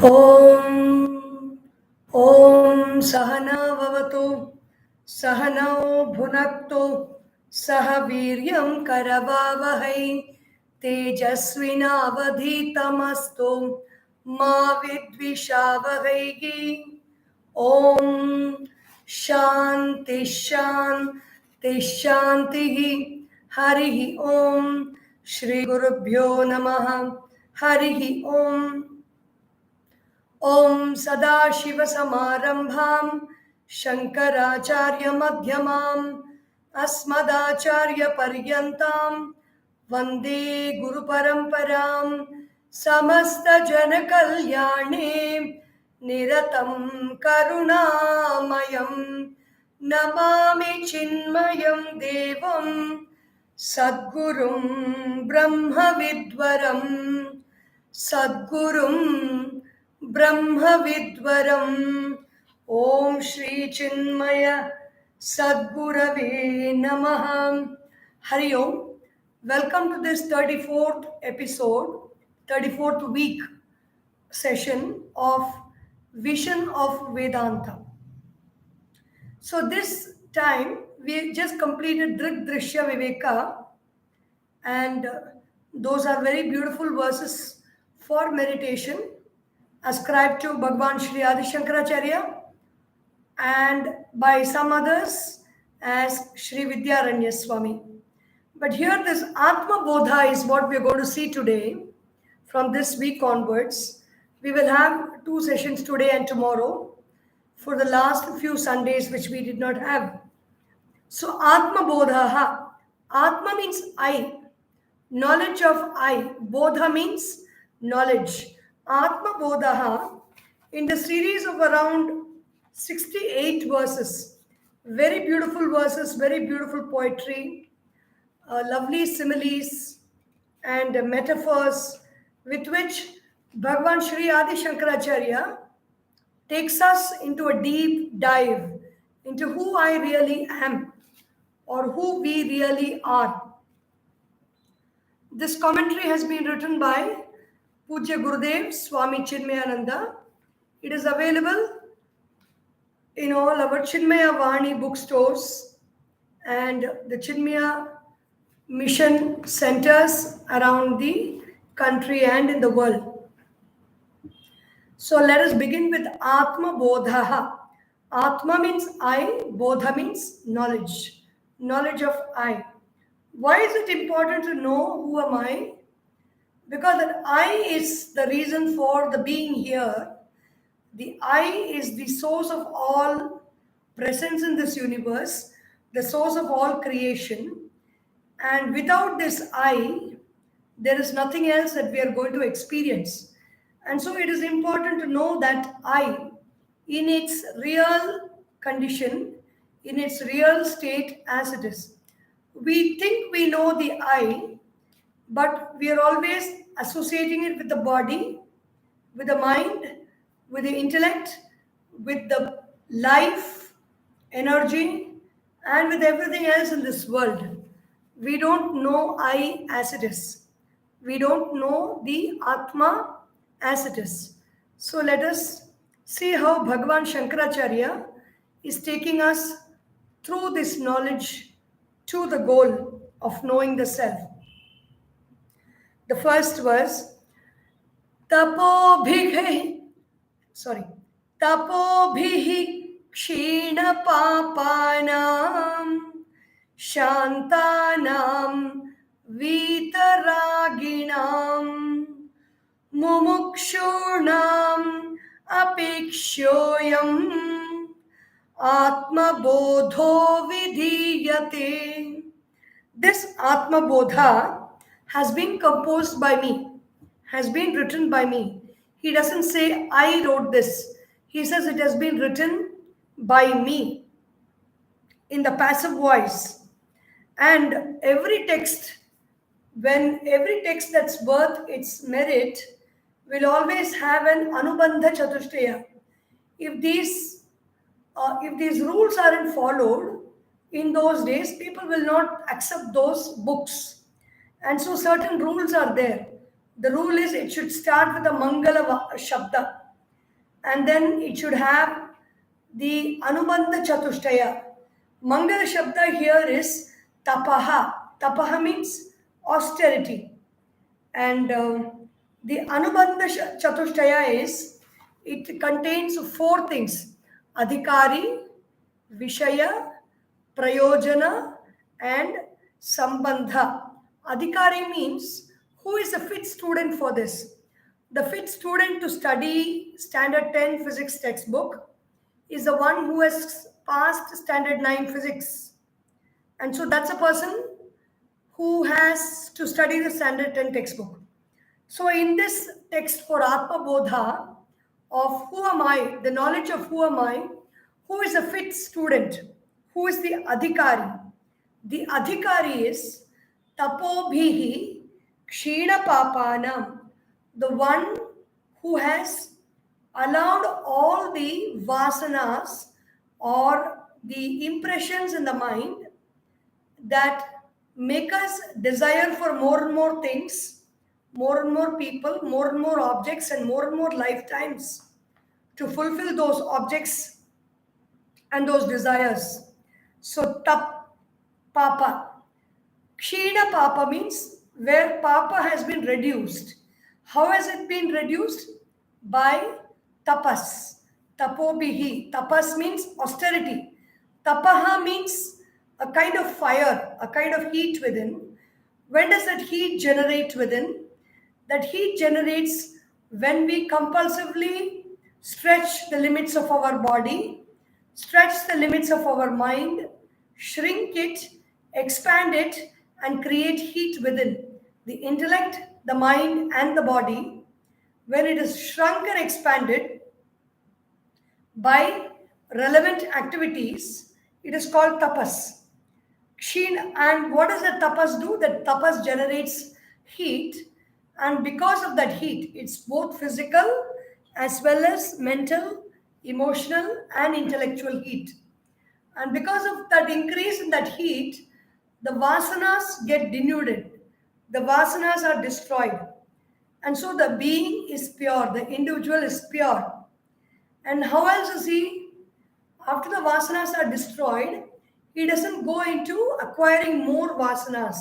Om Om Sahana Vavatu Sahanao Bhunaktu Sahaviryam Karavavahai Tejasvinavadhitamastu Ma Vidvishavahai. Om Shanti Shanti Shanti Harihi Om Shri Gurubhyo Namaha Harihi Om. Om Sadashivasamarambham Shankaracharya Madhyamam Asmadacharya Paryantam Vande Guru Paramparam Samasta Janakalyane Niratam Karunamayam Namami Chinmayam Devam Sadgurum Brahma Vidwaram Sadgurum Brahma Vidwaram. Om Shri Chinmaya Sadgurave Namaha. Hari Om. Welcome to this 34th episode, 34th week session of Vision of Vedanta. So this time we just completed Drik Drishya Viveka, and those are very beautiful verses for meditation ascribed to Bhagwan Sri Adisankaracharya and by some others as Sri Vidyaranya Swami. But here this Atma Bodha is what we are going to see today. From this week onwards, we will have 2 sessions today and tomorrow for the last few Sundays which we did not have. So Atma Bodha, Atma means I, knowledge of I. Bodha means knowledge. Atma Bodha, in the series of around 68 verses, very beautiful verses, very beautiful poetry, lovely similes and metaphors with which Bhagwan Sri Adi Shankaracharya takes us into a deep dive into who I really am or who we really are. This commentary has been written by Pujya Gurudev Swami Chinmayananda. It is available in all our Chinmaya Vani bookstores and the Chinmaya mission centers around the country and in the world. So let us begin with Atma Bodha. Atma means I, Bodha means knowledge, knowledge of I. Why is it important to know who am I? Because that I is the reason for the being here. The I is the source of all presence in this universe, the source of all creation. And without this I, there is nothing else that we are going to experience. And so it is important to know that I, in its real condition, in its real state as it is. We think we know the I, but we are always associating it with the body, with the mind, with the intellect, with the life, energy, and with everything else in this world. We don't know I as it is. We don't know the Atma as it is. So let us see how Bhagavan Shankaracharya is taking us through this knowledge to the goal of knowing the self. The first verse, Tapobhighi Kshina Papanam Shantanam Vitaraginam Mumukshurnam Apekshoyam Atma Bodho Vidhiyate. This Atma Bodha has been composed by me, has been written by me. He doesn't say, I wrote this. He says it has been written by me in the passive voice. And every text that's worth its merit will always have an Anubandha Chatushtaya. If these rules aren't followed, in those days, people will not accept those books. And so certain rules are there. The rule is it should start with a Mangala Shabda. and then it should have the Anubandha Chatushtaya. Mangala Shabda here is Tapaha. Tapaha means austerity. And the Anubandha Chatushtaya is, it contains four things: Adhikari, Vishaya, Prayojana, and Sambandha. Adhikari means who is a fit student for this. The fit student to study Standard 10 physics textbook is the one who has passed Standard 9 physics. And so that's a person who has to study the Standard 10 textbook. So in this text for Atma Bodha of who am I, the knowledge of who am I, who is a fit student, who is the Adhikari? The Adhikari is Tapobhihi Kshina Papanam, the one who has allowed all the vasanas or the impressions in the mind that make us desire for more and more things, more and more people, more and more objects, and more lifetimes to fulfill those objects and those desires. So tap papa. Kshina papa means where papa has been reduced. How has it been reduced? By tapas. Tapobihi. Tapas means austerity. Tapaha means a kind of fire, a kind of heat within. When does that heat generate within? That heat generates when we compulsively stretch the limits of our body, stretch the limits of our mind, shrink it, expand it, and create heat within the intellect, the mind, and the body. When it is shrunk and expanded by relevant activities, it is called tapas. And what does the tapas do? The tapas generates heat, and because of that heat, it's both physical as well as mental, emotional, and intellectual heat. And because of that increase in that heat, the vasanas get denuded. The vasanas are destroyed. And so the being is pure, the individual is pure. And how else is he? After the vasanas are destroyed, he doesn't go into acquiring more vasanas.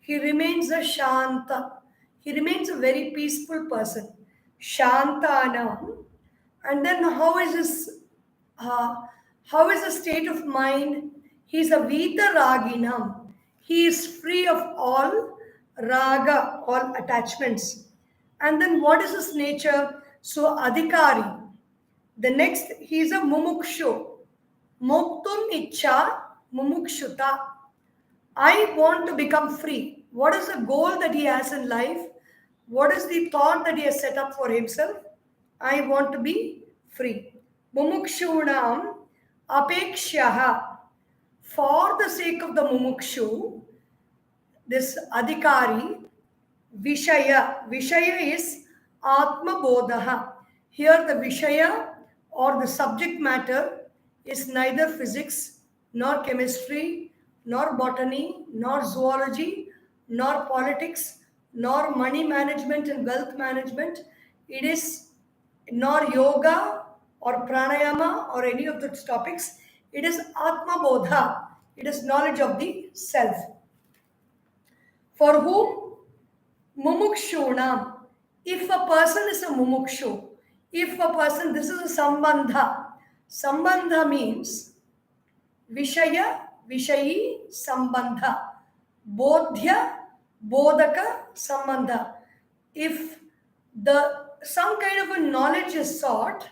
He remains a shanta. He remains a very peaceful person. Shantanam. And then how is the state of mind? He is a Vita Raginam. He is free of all raga, all attachments. And then what is his nature? So Adhikari. The next, he is a Mumukshu. Moktum Icha Mumukshuta. I want to become free. What is the goal that he has in life? What is the thought that he has set up for himself? I want to be free. Mumukshunam apekshaha. For the sake of the mumukshu, this adhikari, vishaya. Vishaya is Atma Bodha. Here the vishaya or the subject matter is neither physics, nor chemistry, nor botany, nor zoology, nor politics, nor money management and wealth management. It is nor yoga or pranayama or any of those topics. It is Atma Bodha. It is knowledge of the self. For whom? Mumukshunam. If a person is a mumukshu, if a person, this is a sambandha. Sambandha means Vishaya, Vishayi, Sambandha. Bodhya, Bodhaka, Sambandha. If some kind of a knowledge is sought,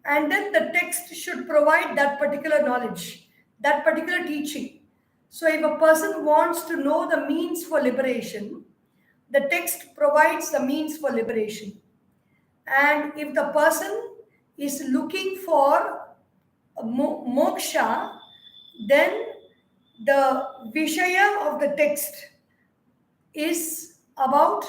and then the text should provide that particular knowledge, that particular teaching. So if a person wants to know the means for liberation, the text provides the means for liberation. And if the person is looking for moksha, then the vishaya of the text is about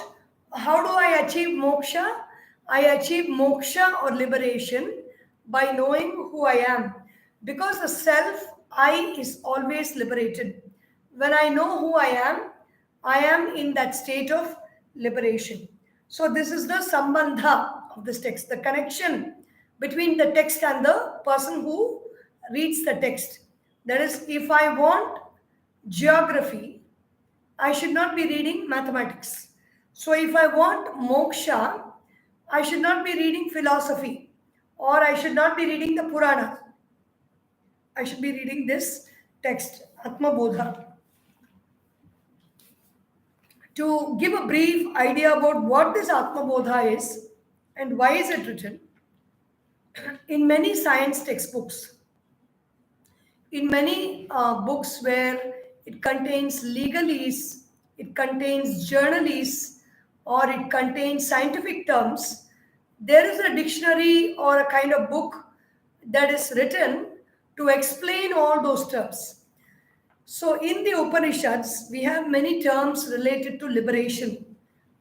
how do I achieve moksha? I achieve moksha or liberation by knowing who I am. Because the self, I, is always liberated. When I know who I am in that state of liberation. So this is the sambandha of this text, the connection between the text and the person who reads the text. That is, if I want geography, I should not be reading mathematics. So if I want moksha, I should not be reading philosophy, or I should not be reading the Purana. I should be reading this text, Atma Bodha. To give a brief idea about what this Atma Bodha is and why is it written, in many science textbooks, in many books where it contains legalese, it contains journalese, or it contains scientific terms, there is a dictionary or a kind of book that is written to explain all those terms. So in the Upanishads, we have many terms related to liberation,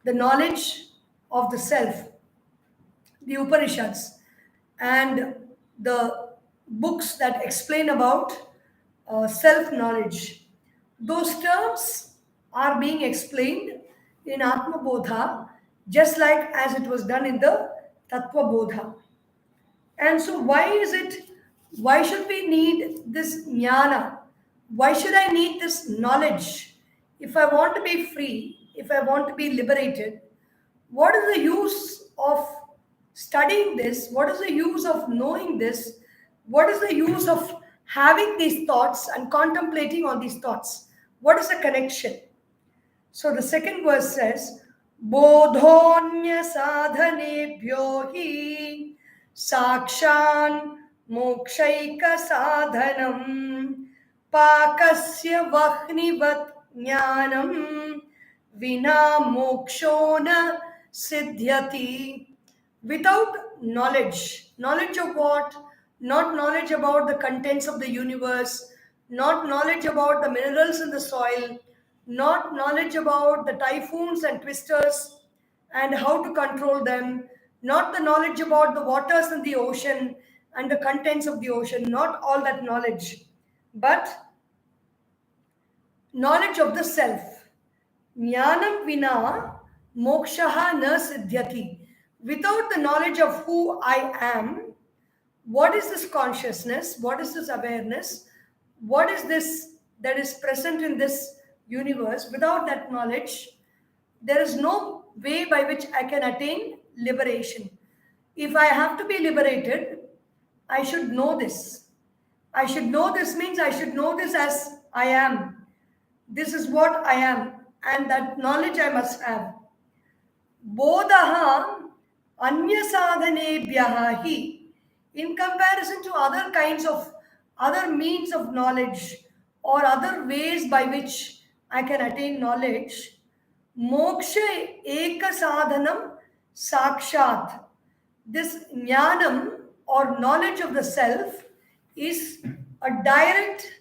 the knowledge of the self, the Upanishads, and the books that explain about self-knowledge. Those terms are being explained in Atma Bodha, just like as it was done in the Tattva Bodha. And so why should we need this jnana? Why should I need this knowledge? If I want to be free, if I want to be liberated, what is the use of studying this? What is the use of knowing this? What is the use of having these thoughts and contemplating on these thoughts? What is the connection? So the second verse says, Bodhonya sadhanebhyo hi sakshan mokshaika sadhanam pakasya vahnivat jnanam vina mokshona siddhyati. Without knowledge, knowledge of what? Not knowledge about the contents of the universe, not knowledge about the minerals in the soil, not knowledge about the typhoons and twisters and how to control them, not the knowledge about the waters in the ocean and the contents of the ocean, not all that knowledge, but knowledge of the self. Jnanam vina mokshaha na siddhyati. Without the knowledge of who I am, what is this consciousness? What is this awareness? What is this that is present in this universe? Without that knowledge, there is no way by which I can attain liberation. If I have to be liberated, I should know this. I should know this means I should know this as I am. This is what I am, and that knowledge I must have. Bodha anya sadhanebhyaha hi. In comparison to other kinds of other means of knowledge or other ways by which I can attain knowledge, moksha eka sadhanam sakshat. This jnanam or knowledge of the self is a direct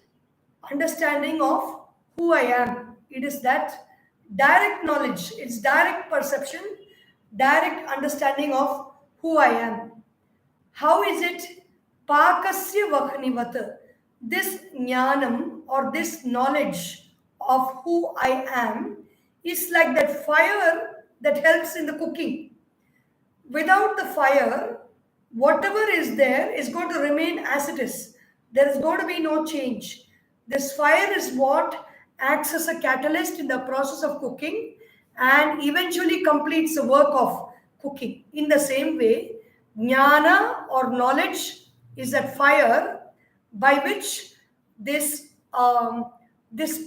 understanding of who I am. It is that direct knowledge, it's direct perception, direct understanding of who I am. How is it? Pakasya vahnivat. This jnanam or this knowledge of who I am is like that fire that helps in the cooking. Without the fire, whatever is there is going to remain as it is. There is going to be no change. This fire is what acts as a catalyst in the process of cooking and eventually completes the work of cooking. In the same way, jnana or knowledge is that fire by which this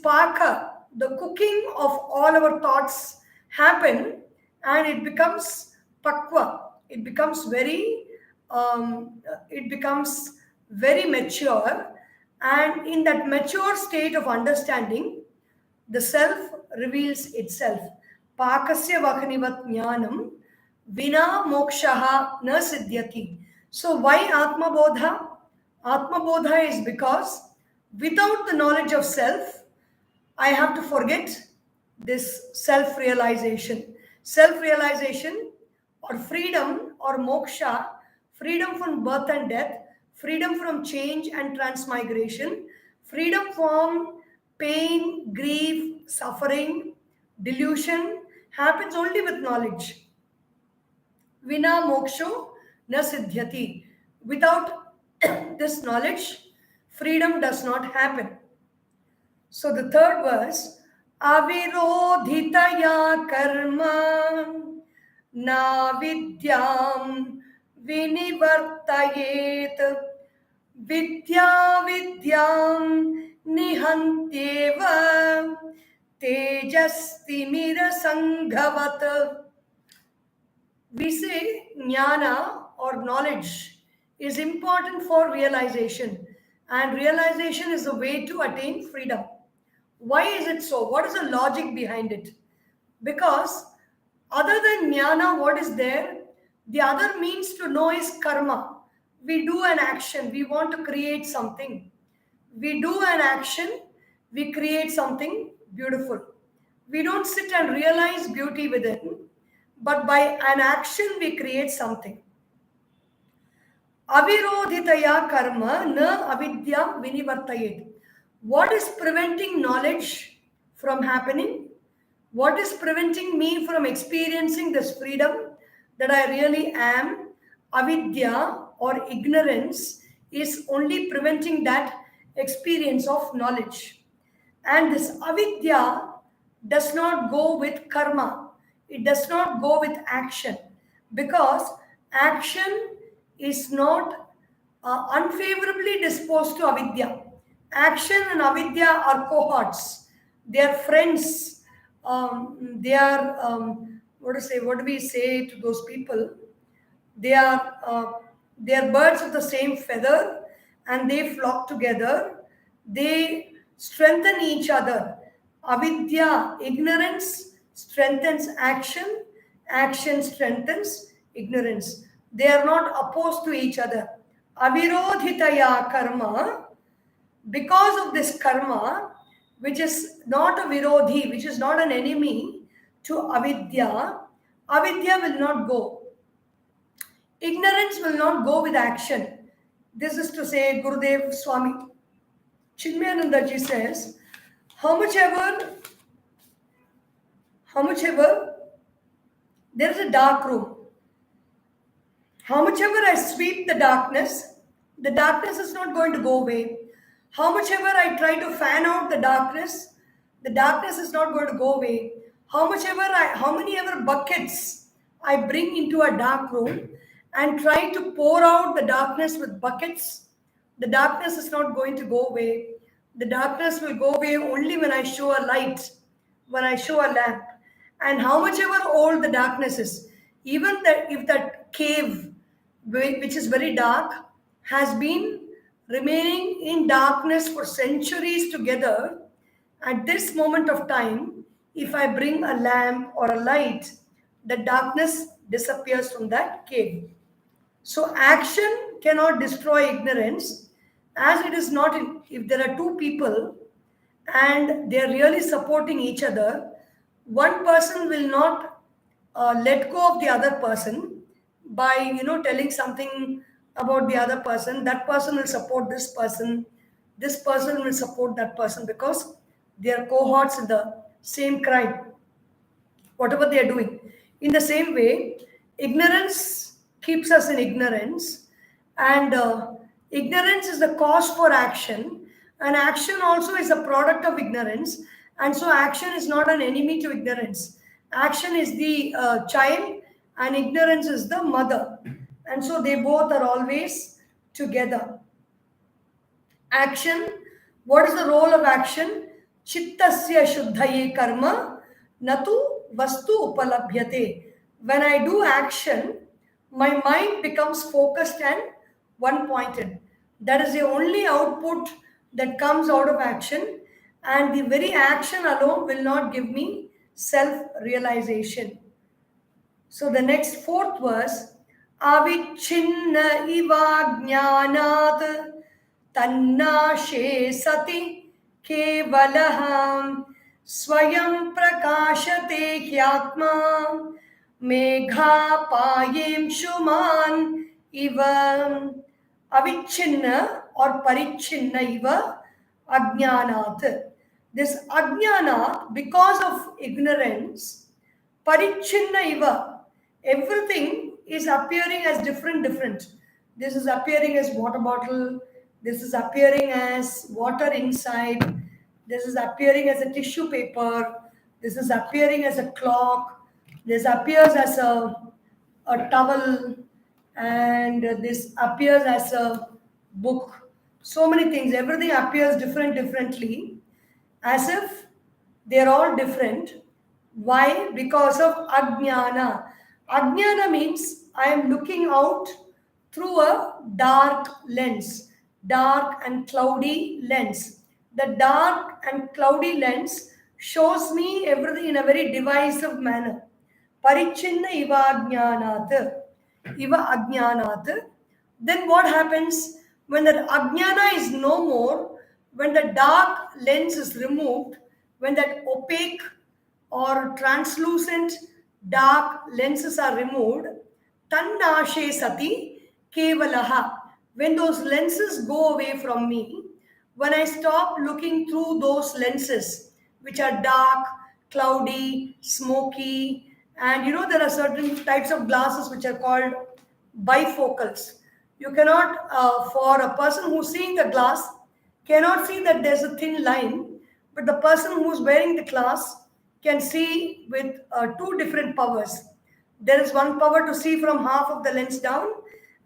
paka, the cooking of all our thoughts happen, and it becomes pakwa. It becomes very mature, and in that mature state of understanding, the self reveals itself. Pakasya vahnivat jnanam vina mokshaha na siddhyati. So why Atma Bodha? Atma Bodha is because without the knowledge of self, I have to forget this self-realization. Self-realization or freedom or moksha, freedom from birth and death, freedom from change and transmigration, freedom from pain, grief, suffering, delusion happens only with knowledge. Vina moksho na siddhyati. Without this knowledge, freedom does not happen. So the third verse, avirodhitaya karma na vidyam vinivartayet vidya vidyam nihantyeva tejastimira sanghavat. We say jnana or knowledge is important for realization, and realization is the way to attain freedom. Why is it so? What is the logic behind it? Because other than jnana, what is there? The other means to know is karma. We do an action, we want to create something. We do an action, we create something beautiful. We don't sit and realize beauty within, but by an action we create something. Avirodhitaya karma na avidya vinivartayet. What is preventing knowledge from happening? What is preventing me from experiencing this freedom that I really am? Avidya or ignorance is only preventing that experience of knowledge. And this avidya does not go with karma, it does not go with action, because action is not unfavorably disposed to avidya. Action and avidya are cohorts, they are friends, they are, what do we say to those people? They are birds of the same feather, and they flock together. They strengthen each other. Avidya, ignorance, strengthens action. Action strengthens ignorance. They are not opposed to each other. Avirodhitaya karma, because of this karma, which is not a virodhi, which is not an enemy to avidya, avidya will not go. Ignorance will not go with action. This is to say, Gurudev Swami Chinmayananda ji says, how much ever there is a dark room, how much ever I sweep the darkness is not going to go away. How much ever I try to fan out the darkness is not going to go away. How many ever buckets I bring into a dark room and try to pour out the darkness with buckets, the darkness is not going to go away. The darkness will go away only when I show a light, when I show a lamp. And how much ever old the darkness is, even that if that cave, which is very dark, has been remaining in darkness for centuries together, at this moment of time, if I bring a lamp or a light, the darkness disappears from that cave. So action cannot destroy ignorance, as it is not if there are two people and they are really supporting each other, one person will not let go of the other person by telling something about the other person. That person will support this person will support that person, because they are cohorts in the same crime, whatever they are doing. In the same way, ignorance keeps us in ignorance, and ignorance is the cause for action, and action also is a product of ignorance. And so action is not an enemy to ignorance. Action is the child, and ignorance is the mother, and so they both are always together. Action, what is the role of action? Chittasya shuddhaye karma natu vastu upalabhyate. When I do action, my mind becomes focused and one pointed. That is the only output that comes out of action, and the very action alone will not give me self realization. So the next fourth verse, avichinna iva jnanat tannashe sati kevalaham swayam prakashate hyatma megha payem shuman iva. Avichinna or parichinna iva ajnanat. This ajnana, because of ignorance, parichinna iva, everything is appearing as different. This is appearing as water bottle. This is appearing as water inside. This is appearing as a tissue paper. This is appearing as a clock. This appears as a towel. And this appears as a book. So many things. Everything appears differently, as if they're all different. Why? Because of ajnana. Ajnana means I am looking out through a dark lens, dark and cloudy lens. The dark and cloudy lens shows me everything in a very divisive manner. Parichinna iva ajnanat. Iva ajnanat. Then what happens when that ajnana is no more, when the dark lens is removed, when that opaque or translucent dark lenses are removed, tannashe sati kevalaha. When those lenses go away from me, when I stop looking through those lenses, which are dark, cloudy, smoky, and there are certain types of glasses which are called bifocals. You cannot, for a person who's seeing the glass, cannot see that there's a thin line, but the person who's wearing the glass can see with two different powers. There is one power to see from half of the lens down,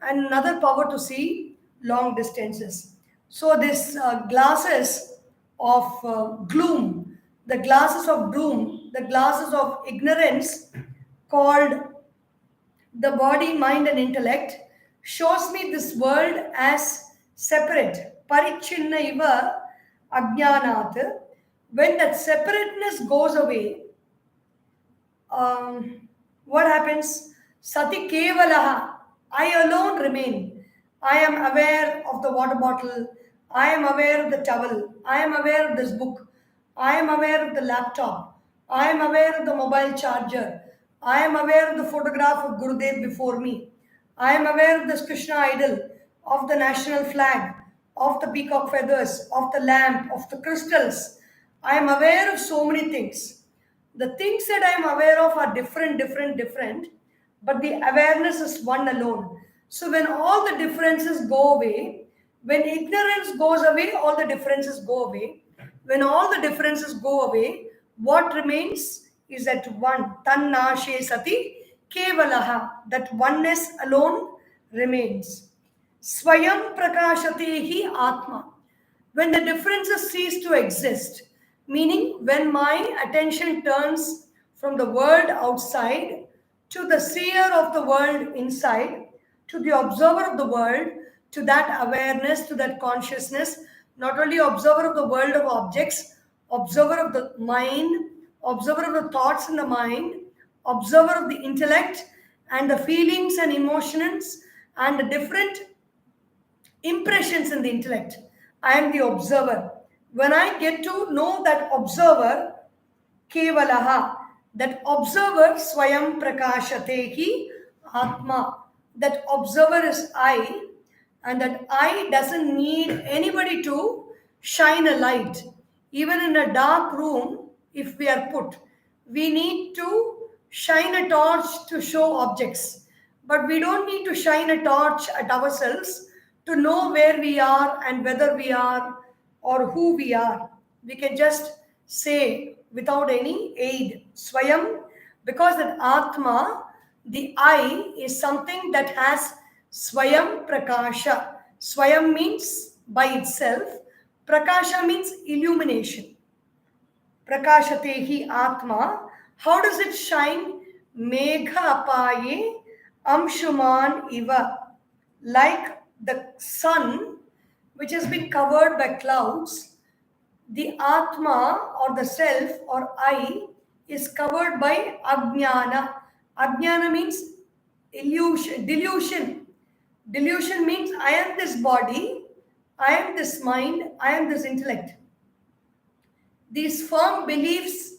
and another power to see long distances. So this glasses of gloom, the glasses of doom, the glasses of ignorance, called the body, mind, and intellect, shows me this world as separate. Parichinna iva ajnanat. When that separateness goes away, what happens? Sati kevalaha. I alone remain. I am aware of the water bottle. I am aware of the towel. I am aware of this book. I am aware of the laptop. I am aware of the mobile charger. I am aware of the photograph of Gurudev before me. I am aware of this Krishna idol, of the national flag, of the peacock feathers, of the lamp, of the crystals. I am aware of so many things. The things that I am aware of are different, but the awareness is one alone. So when all the differences go away, when ignorance goes away, all the differences go away. When all the differences go away, what remains is that one. Tannashe sati kevalaha. That oneness alone remains. Swayam prakashatehi atma. When the differences cease to exist, meaning when my attention turns from the world outside to the seer of the world inside, to the observer of the world, to that awareness, to that consciousness, not only observer of the world of objects, observer of the mind, observer of the thoughts in the mind, observer of the intellect and the feelings and emotions and the different impressions in the intellect. I am the observer. When I get to know that observer, kevalaha, that observer swayam prakashatehi atma, that observer is I, and that I doesn't need anybody to shine a light. Even in a dark room, if we are put, we need to shine a torch to show objects. But we don't need to shine a torch at ourselves to know where we are and whether we are or who we are. We can just say without any aid, Swayam, because that Atma, the I, is something that has Swayam Prakasha. Swayam means by itself, Prakasha means illumination. Prakashatehi Atma. How does it shine? Megha apaye amshuman iva. Like the sun, which has been covered by clouds, the Atma or the self or I is covered by Ajnana. Ajnana means illusion, delusion. Delusion means I am this body, I am this mind, I am this intellect. These firm beliefs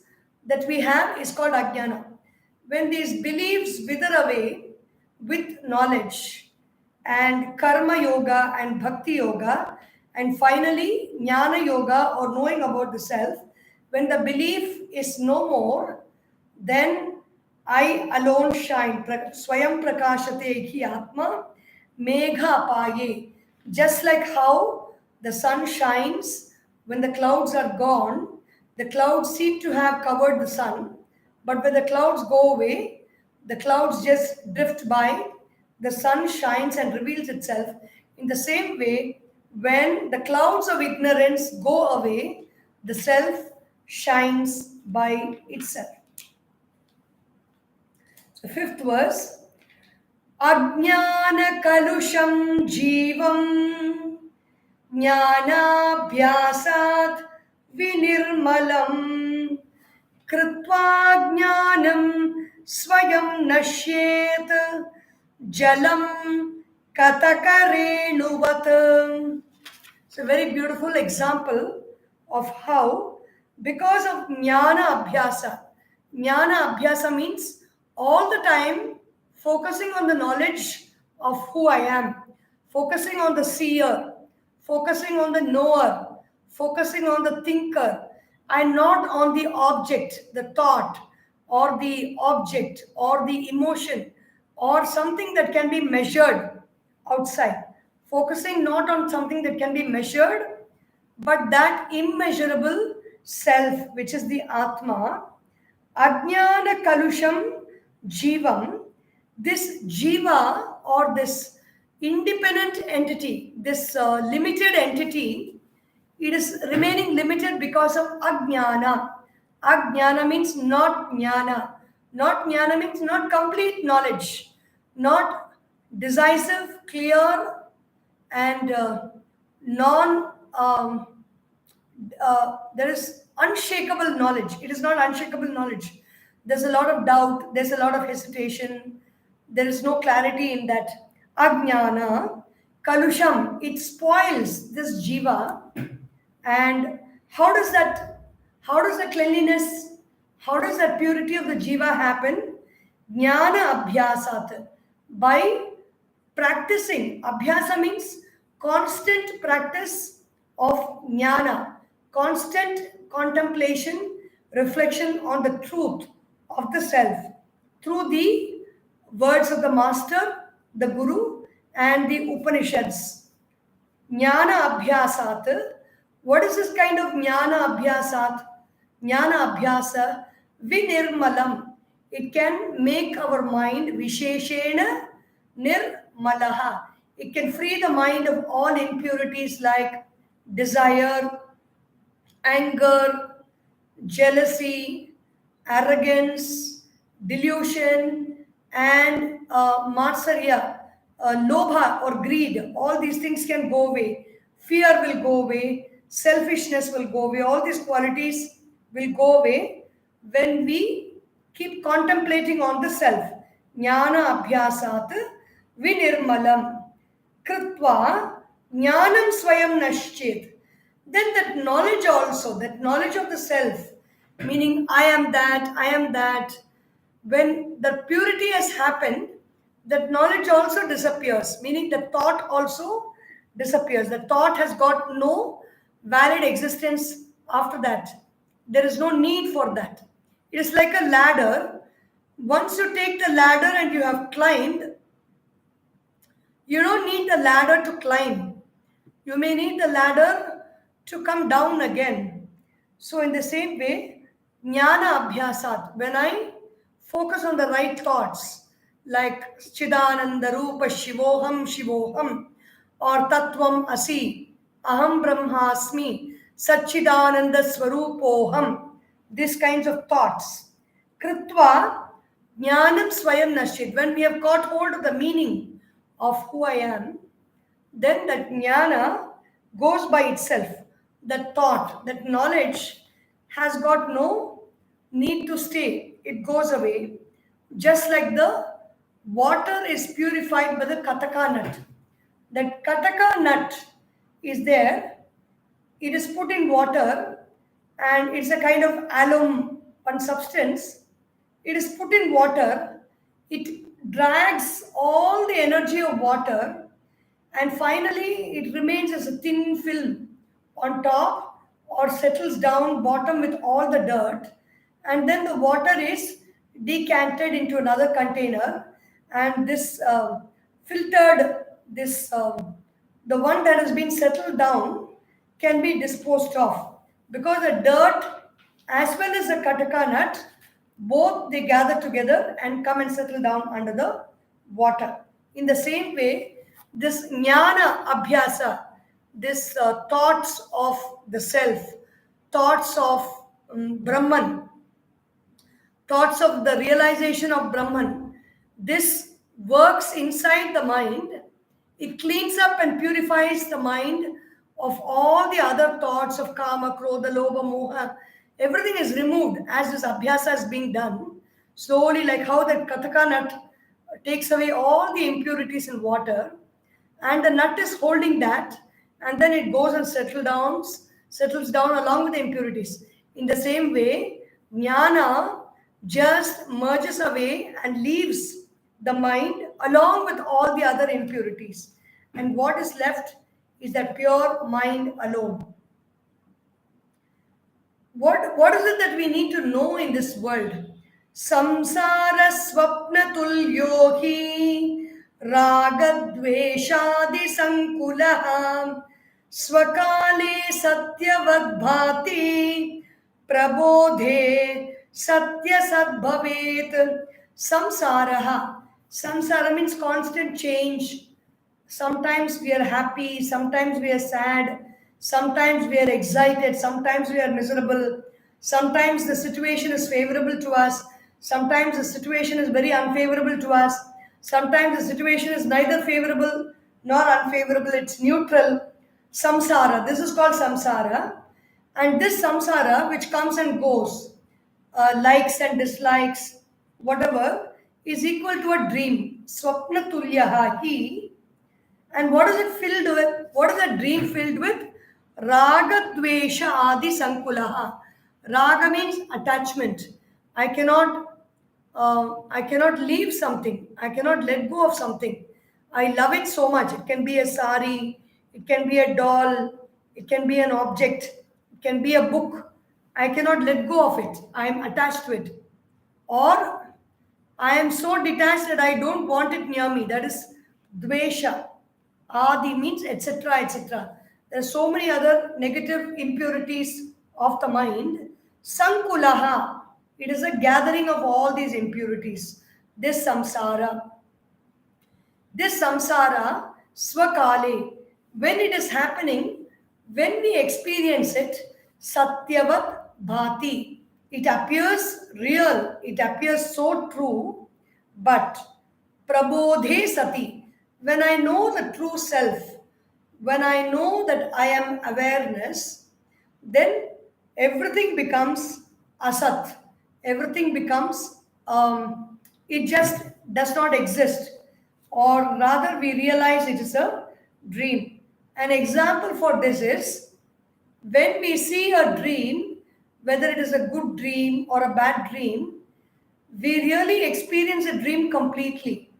that we have is called Ajnana. When these beliefs wither away with knowledge and karma yoga and bhakti yoga, and finally jnana yoga or knowing about the self, when the belief is no more, then I alone shine. Swayam prakashate hi atma. Megha paye. Just like how the sun shines when the clouds are gone, the clouds seem to have covered the sun, but when the clouds go away, the clouds just drift by, the sun shines and reveals itself. In the same way, when the clouds of ignorance go away, the self shines by itself. So, fifth verse. Ajnana-kalusham jivam jnanabhyasat vinirmalam krutva jnanam swayam nashyet jalam katakarenuvat. It's a very beautiful example of how, because of jnana abhyasa means all the time focusing on the knowledge of who I am, focusing on the seer, focusing on the knower, focusing on the thinker, and not on the object, the thought, or the object, or the emotion, or something that can be measured outside. Focusing not on something that can be measured, but that immeasurable self, which is the Atma. Ajnana Kalusham Jivam, this Jiva or this independent entity, this limited entity, it is remaining limited because of Ajnana. Ajnana means not Jnana. Not Jnana means not complete knowledge, not decisive, clear, and non there is unshakable knowledge. It is not unshakable knowledge. There's a lot of doubt, there's a lot of hesitation, there is no clarity in that. Ajnana, kalusham, it spoils this jiva. And how does the cleanliness, how does that purity of the jiva happen? Jnana abhyasat, by practicing. Abhyasa means constant practice of jnana, constant contemplation, reflection on the truth of the self through the words of the master, the guru, and the Upanishads. Jnana abhyasat. What is this kind of jnana abhyasat? Jnana abhyasa vinirmalam. It can make our mind visheshena nirmalaha. It can free the mind of all impurities like desire, anger, jealousy, arrogance, delusion, and matsarya, lobha or greed. All these things can go away. Fear will go away. Selfishness will go away. All these qualities will go away when we keep contemplating on the self. Jnana abhyasat vinirmalam krutva jnanam swayam nashchet. Then that knowledge also, that knowledge of the self, meaning I am that, when the purity has happened, that knowledge also disappears, meaning the thought also disappears. The thought has got no valid existence after that. There is no need for that. It is like a ladder. Once you take the ladder and you have climbed, you don't need the ladder to climb. You may need the ladder to come down again. So in the same way, jnana abhyasat, when I focus on the right thoughts, like Chidananda Rupa Shivoham, or Tattvam Asi, Aham Brahmasmi, Satchidananda Swarupoham, these kinds of thoughts. Kritva Jnanam Swayam Nashit, when we have caught hold of the meaning of who I am, then that jnana goes by itself. That thought, that knowledge has got no need to stay. It goes away. Just like the water is purified by the kataka nut. That kataka nut is there. It is put in water and it's a kind of alum, one substance. It is put in water. It drags all the energy of water, and finally it remains as a thin film on top or settles down bottom with all the dirt, and then the water is decanted into another container, and this filtered this the one that has been settled down can be disposed of, because the dirt as well as the kataka nut, both they gather together and come and settle down under the water. In the same way, this jnana abhyasa, this thoughts of the self, thoughts of Brahman, thoughts of the realization of Brahman, this works inside the mind. It cleans up and purifies the mind of all the other thoughts of kama, krodha, lobha, moha. Everything is removed as this abhyasa is being done. Slowly, like how that kataka nut takes away all the impurities in water, and the nut is holding that, and then it goes and settles down along with the impurities. In the same way, jnana just merges away and leaves the mind along with all the other impurities, and what is left is that pure mind alone. What is it that we need to know in this world? Samsara swapna tulyo hi ragadveshadi sankulaha swakale satyavad bhati prabodhe satya sadbhavet. Samsara means constant change. Sometimes we are happy, sometimes we are sad, sometimes we are excited, sometimes we are miserable, sometimes the situation is favorable to us, sometimes the situation is very unfavorable to us, sometimes the situation is neither favorable nor unfavorable, it's neutral. Samsara, this is called samsara. And this samsara, which comes and goes, likes and dislikes, whatever, is equal to a dream. Swapna tulyaha hi. And what is it filled with? What is the dream filled with? Raga dvesha adi sankulaha. Raga means attachment. I cannot leave something. I cannot let go of something. I love it so much. It can be a sari, it can be a doll, it can be an object, it can be a book. I cannot let go of it. I am attached to it. Or I am so detached that I don't want it near me. That is dvesha. Adi means etc. etc. There are so many other negative impurities of the mind. Sankulaha, it is a gathering of all these impurities. This samsara, swakale, when it is happening, when we experience it, satyavat bhati, it appears real, it appears so true, but prabodhe sati, when I know the true self, when I know that I am awareness, then everything becomes asat. Everything becomes, it just does not exist. Or rather, we realize it is a dream. An example for this is when we see a dream, whether it is a good dream or a bad dream, we really experience a dream completely.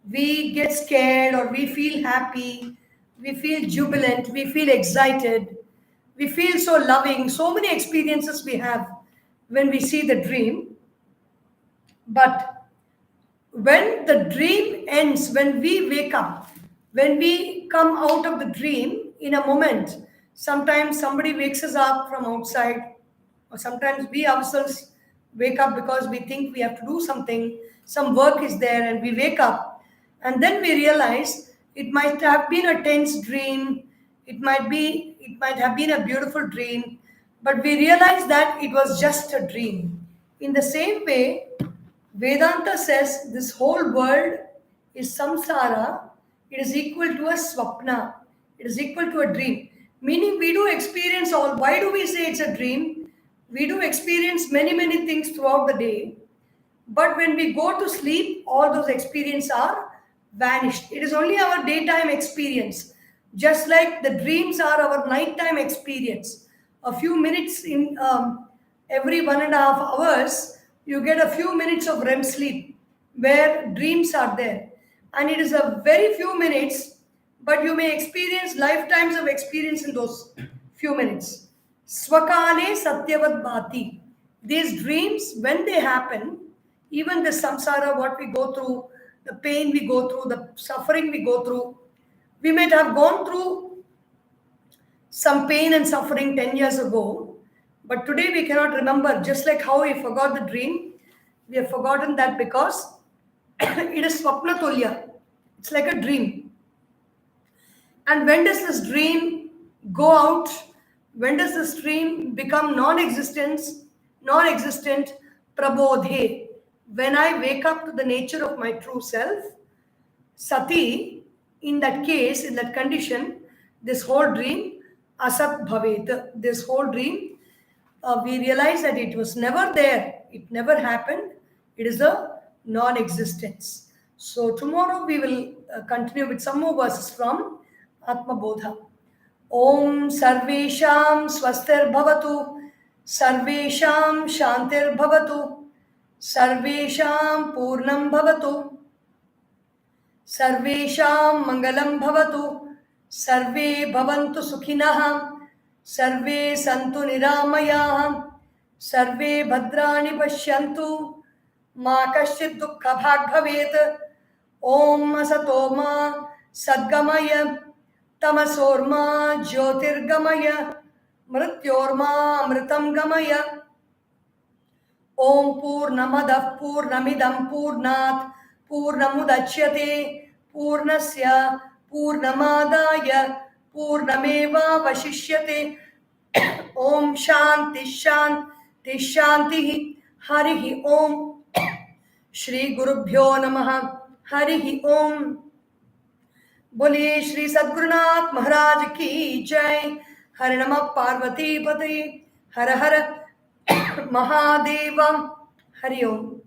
We get scared or we feel happy, we feel jubilant, we feel excited, we feel so loving. So many experiences we have when we see the dream. But when the dream ends, when we wake up, when we come out of the dream in a moment, sometimes somebody wakes us up from outside, or sometimes we ourselves wake up because we think we have to do something, some work is there, and we wake up. And then we realize it might have been a tense dream, it might have been a beautiful dream, but we realize that it was just a dream. In the same way, Vedanta says this whole world is samsara, it is equal to a swapna, it is equal to a dream. Meaning we do experience all. Why do we say it's a dream? We do experience many, many things throughout the day. But when we go to sleep, all those experiences are vanished. It is only our daytime experience. Just like the dreams are our nighttime experience. A few minutes in every 1.5 hours, you get a few minutes of REM sleep where dreams are there. And it is a very few minutes, but you may experience lifetimes of experience in those few minutes. Swakale satyavat bhati. These dreams, when they happen, even the samsara, what we go through, the pain we go through, the suffering we go through, We might have gone through some pain and suffering 10 years ago, but today we cannot remember. Just like how we forgot the dream, we have forgotten that because it is swapnatulya. It's like a dream. And when does this dream go out? When does this dream become non-existent, prabodhe? When I wake up to the nature of my true self, sati, in that case, in that condition, this whole dream, asat bhavet, this whole dream, we realize that it was never there, it never happened, it is a non-existence. So tomorrow we will continue with some more verses from Atma Bodha. Om Sarvesham Swastir Bhavatu, Sarvesham Shantir Bhavatu, Sarvesham Purnam Bhavatu, Sarvesham Mangalam Bhavatu, Sarve Bhavantu Sukhinah, Sarve Santu Niramayah, Sarve Bhadrani Pashyantu, Ma Kashchit Dukkha Bhag Bhavet, Om Asatoma Sadgamaya, Tamasorma Jyotirgamaya, Mrityorma Amritam Gamaya. Om Purnamadav Purnamidam Purnat Purnamudachyate Purnasya Purnamadaya Purnameva Vashishyate. Om Shanti Shanti Shanti. Harihi Om. Shri Gurubhyo Namaha. Harihi Om. बोलिए श्री सद्गुरुनाथ महाराज की जय. हर नमः पार्वती पते. हर हर महादेव. हरि ओम.